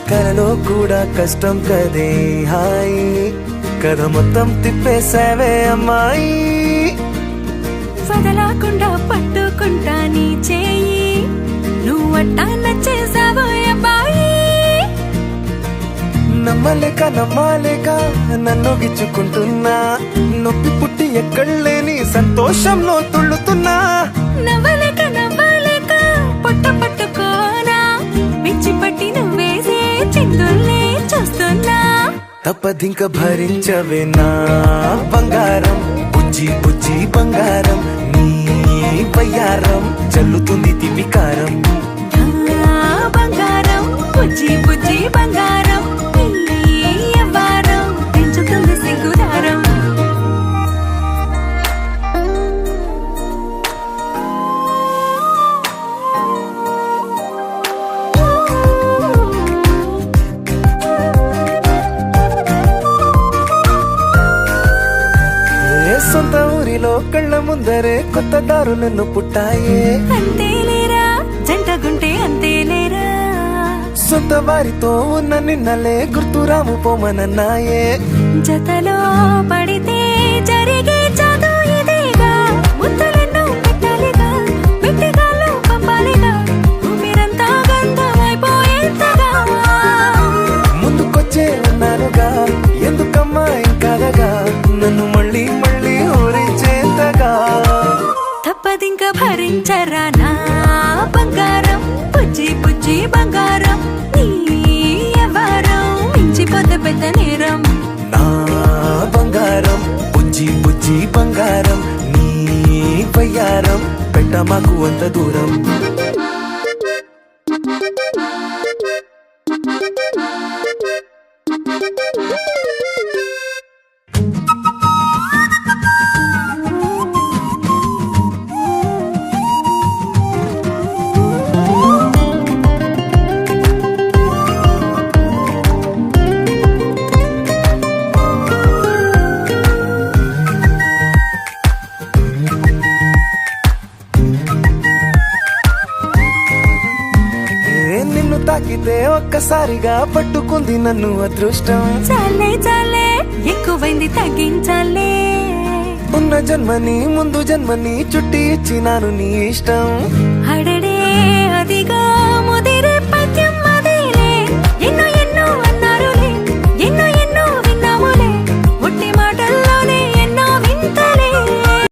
కలలో కూడా కష్టం కదే హాయి కథ మొత్తం తిప్పేసావే అమ్మాయి వదలకుండా పట్టుకుంటా నీ చేయి నువ్వట్టా నచ్చేసావో అబ్బాయి నమ్మలేక నన్ను గిచ్చుకుంటున్నా నొప్పి పుట్టి ఎక్కడలేని సంతోషంలో తుళ్ళుతున్నా నవ్వలేక పొట్ట పట్టుకోనా పిచ్చి పట్టి నువ్వేసే చిందుల్ని చూస్తున్నా తప్పదింక భరించవే నా బంగారం బుజ్జి బుజ్జి బంగారం నీ బయ్యారం చల్లుతుంది తిమికారం బంగారం బుజ్జి బుజ్జి బంగారం నీ యవ్వారం పెంచుతుంది సిగ్గుదారం సొంత ఊరిలో కళ్ళ ముందరే కొత్త దారులను పుట్టాయే అంతేలేరా జంటగుంటే అంతేలేరా సొంత వారితో ఉన్న నిన్నలే గుర్తురాము పోమనన్నాయే జతలో పడితే జరిగే చదు ఇదేగా ముద్దలెన్నో పెట్టాలిగా పెట్టిగాల్లో పంపాలిగా ఊపిరంతా గంధమైపోయేంతగా ముందుకొచ్చే ఉన్నానుగా ఎందుకమ్మా ఇంకాదగా నన్ను మళ్ళీ మళ్ళీ ఊరించేంతగా తప్పదింక భరించరా నా బంగారం బుజ్జి బుజ్జి బంగారం నీ యవ్వారం మించిపోతే పెద్ద నేరం నా బంగారం బుజ్జి బుజ్జి బంగారం నీ బయ్యారం పెట్ట మాకు అంత దూరం నిన్ను తాకితే ఒక్కసారిగా పట్టుకుంది నన్ను అదృష్టం చాలే ఎక్కువైంది తగ్గించాలే ఉన్న జన్మని ముందు జన్మని చుట్టి ఇచ్చినాను నీ ఇష్టం అడడే అదిగా